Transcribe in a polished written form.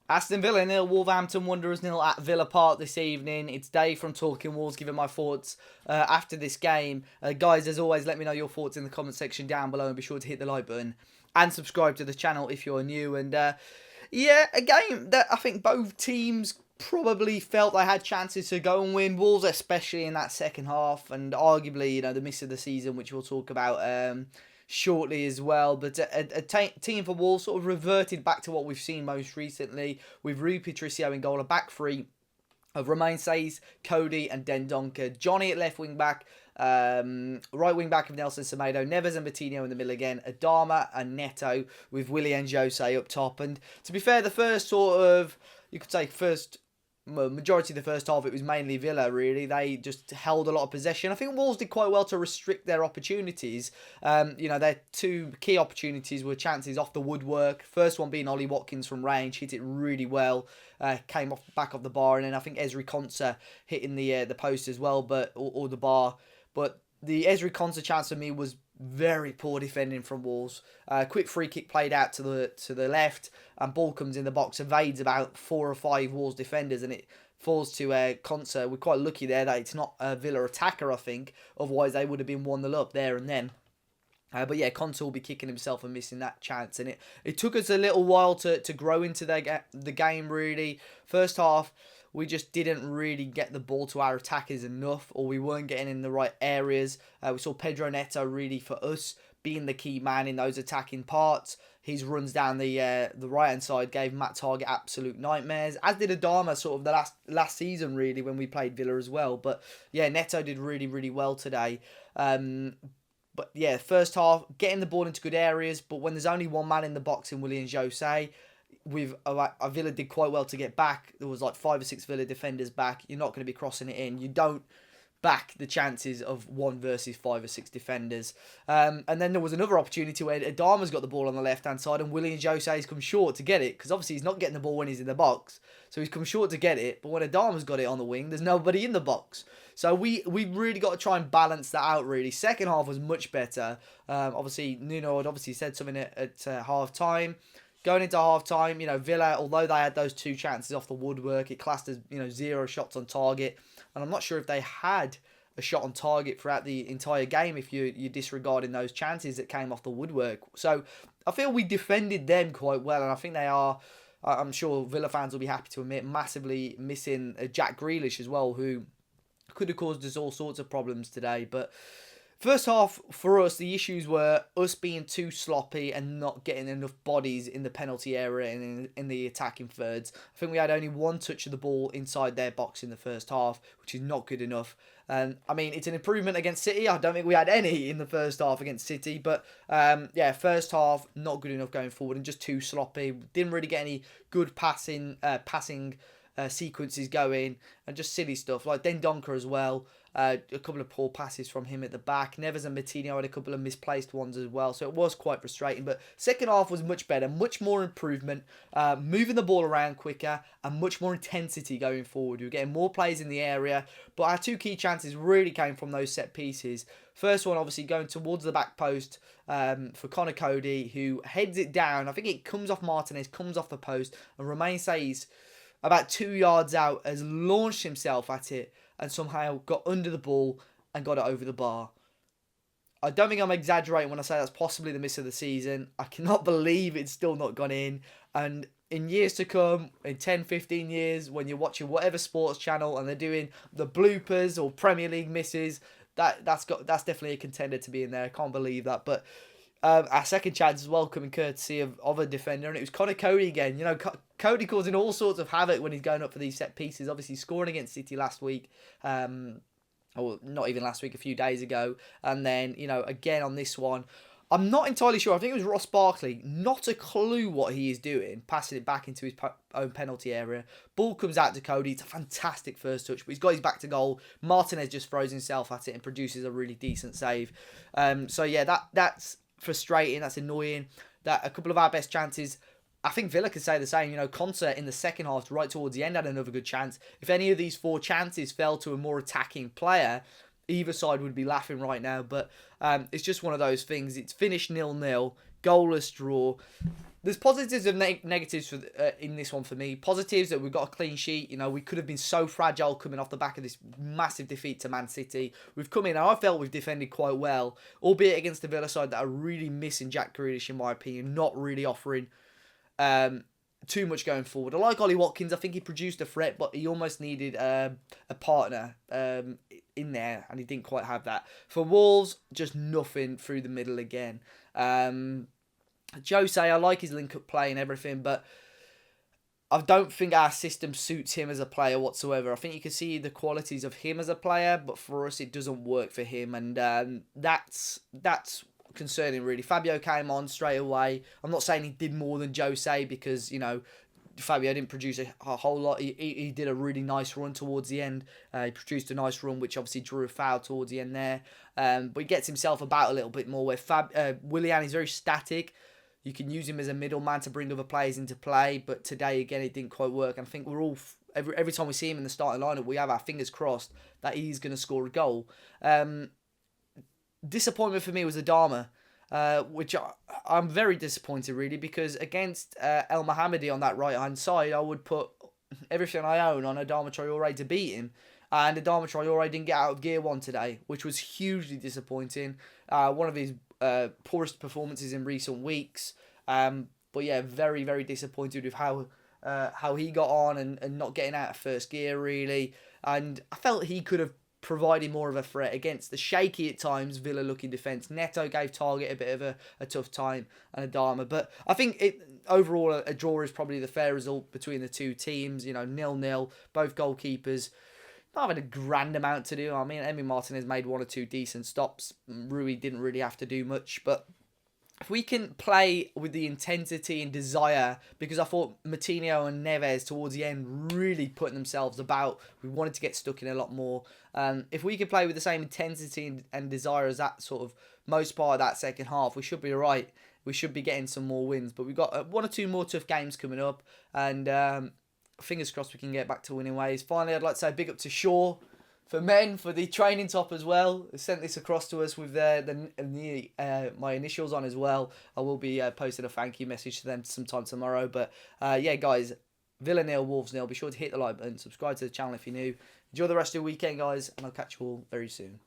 Aston Villa 0, Wolverhampton Wanderers 0 at Villa Park this evening. It's Dave from Talking Wolves giving my thoughts after this game. Guys, as always, let me know your thoughts in the comment section down below and be sure to hit the like button and subscribe to the channel if you're new. And yeah, a game that I think both teams probably felt they had chances to go and win. Wolves especially in that second half, and arguably, the miss of the season, which we'll talk about shortly as well. But a team for Wolves sort of reverted back to what we've seen most recently, with Rui Patricio in goal, a back three of Romain Saiz, Cody and Dendoncker. Johnny at left wing back, right wing back of Nelson Semedo, Neves and Coutinho in the middle again, Adama and Neto with Willian Jose up top. And to be fair, the first sort of, you could say majority of the first half, it was mainly Villa, really. They just held a lot of possession. I think Wolves did quite well to restrict their opportunities. Their two key opportunities were chances off the woodwork. First one being Ollie Watkins from range, hit it really well, came off back of the bar, and then I think Ezri Konsa hitting the post as well, or the bar. But the Ezri Konsa chance for me was very poor defending from Wolves. Quick free kick played out to the left, and ball comes in the box, evades about 4 or 5 Wolves defenders, and it falls to Konsa. We're quite lucky there that it's not a Villa attacker, I think. Otherwise, they would have been 1-0 up there and then. But yeah, Konsa will be kicking himself and missing that chance. And it took us a little while to grow into the game, really. First half, we just didn't really get the ball to our attackers enough, or we weren't getting in the right areas. We saw Pedro Neto really, for us, being the key man in those attacking parts. His runs down the right-hand side gave Matt Targett absolute nightmares, as did Adama sort of the last season, really, when we played Villa as well. But yeah, Neto did really, really well today. But yeah, first half, getting the ball into good areas, but when there's only one man in the box in Willian Jose, Villa did quite well to get back. There was like 5 or 6 Villa defenders back. You're not going to be crossing it in. You don't back the chances of 1 versus 5 or 6 defenders. And then there was another opportunity where Adama's got the ball on the left-hand side and Willian Jose's come short to get it, because obviously he's not getting the ball when he's in the box. So he's come short to get it, but when Adama's got it on the wing, there's nobody in the box. So we really got to try and balance that out, really. Second half was much better. Obviously, Nuno had obviously said something at half-time. Going into half-time, Villa, although they had those 2 chances off the woodwork, it classed as, 0 shots on target. And I'm not sure if they had a shot on target throughout the entire game if you're disregarding those chances that came off the woodwork. So I feel we defended them quite well, and I think they are, I'm sure Villa fans will be happy to admit, massively missing Jack Grealish as well, who could have caused us all sorts of problems today. But first half, for us, the issues were us being too sloppy and not getting enough bodies in the penalty area and in the attacking thirds. I think we had only 1 touch of the ball inside their box in the first half, which is not good enough. And I mean, it's an improvement against City. I don't think we had any in the first half against City. But yeah, first half, not good enough going forward and just too sloppy. Didn't really get any good passing sequences going, and just silly stuff like Dendoncker as well. A couple of poor passes from him at the back. Neves and Coutinho had a couple of misplaced ones as well, so it was quite frustrating. But second half was much better, much more improvement, moving the ball around quicker and much more intensity going forward. We were getting more plays in the area, but our 2 key chances really came from those set pieces. First one, obviously, going towards the back post for Connor Cody, who heads it down. I think it comes off Martinez, comes off the post, and Romain Saiz, about 2 yards out, has launched himself at it and somehow got under the ball and got it over the bar. I don't think I'm exaggerating when I say that's possibly the miss of the season. I cannot believe it's still not gone in. And in years to come, in 10, 15 years, when you're watching whatever sports channel and they're doing the bloopers or Premier League misses, that's definitely a contender to be in there. I can't believe that. But our second chance as well, coming courtesy of a defender, and it was Connor Cody again. Cody causing all sorts of havoc when he's going up for these set pieces. Obviously scoring against City last week, or not even last week, a few days ago, and then again on this one. I'm not entirely sure. I think it was Ross Barkley. Not a clue what he is doing, passing it back into his own penalty area. Ball comes out to Cody. It's a fantastic first touch, but he's got his back to goal. Martinez just throws himself at it and produces a really decent save. So yeah, that's frustrating. That's annoying. That a couple of our best chances, I think Villa could say the same. Konsa in the second half, right towards the end, had another good chance. If any of these 4 chances fell to a more attacking player, either side would be laughing right now. But it's just one of those things. It's finished 0-0, goalless draw. There's positives and negatives for in this one for me. Positives that we've got a clean sheet. You know, we could have been so fragile coming off the back of this massive defeat to Man City. We've come in, and I felt we've defended quite well, albeit against the Villa side that are really missing Jack Grealish, in my opinion, not really offering too much going forward. I like Ollie Watkins. I think he produced a threat, but he almost needed a partner in there, and he didn't quite have that. For Wolves, just nothing through the middle again. Jose, I like his link-up play and everything, but I don't think our system suits him as a player whatsoever. I think you can see the qualities of him as a player, but for us, it doesn't work for him, and that's concerning, really. Fabio came on straight away. I'm not saying he did more than Jose because, you know, Fabio didn't produce a whole lot. He did a really nice run towards the end. He produced a nice run, which obviously drew a foul towards the end there. But he gets himself about a little bit more, where Willian is very static. You can use him as a middleman to bring other players into play, but today, again, it didn't quite work. And I think we're all, every time we see him in the starting lineup, we have our fingers crossed that he's going to score a goal. Disappointment for me was Adama, which I'm very disappointed, really, because against El Mohammadi on that right-hand side, I would put everything I own on Adama Traore to beat him. And Adama Traore didn't get out of gear one today, which was hugely disappointing. One of his poorest performances in recent weeks. But yeah, very, very disappointed with how he got on and not getting out of first gear, really. And I felt he could have provided more of a threat against the shaky at times Villa-looking defence. Neto gave Target a bit of a tough time, and Adama. But I think overall a draw is probably the fair result between the two teams. You know, 0-0, both goalkeepers not having a grand amount to do. I mean, Emi Martinez made one or two decent stops. Rui didn't really have to do much, but if we can play with the intensity and desire, because I thought Matinho and Neves towards the end really putting themselves about. We wanted to get stuck in a lot more. If we could play with the same intensity and desire as that sort of most part of that second half, we should be alright. We should be getting some more wins. But we've got one or two more tough games coming up, and fingers crossed we can get back to winning ways. Finally, I'd like to say big up to Shaw for men, for the training top as well. They sent this across to us with my initials on as well. I will be posting a thank you message to them sometime tomorrow. But yeah, guys, Villa 0, Wolves 0. Be sure to hit the like button, subscribe to the channel if you're new. Enjoy the rest of your weekend, guys, and I'll catch you all very soon.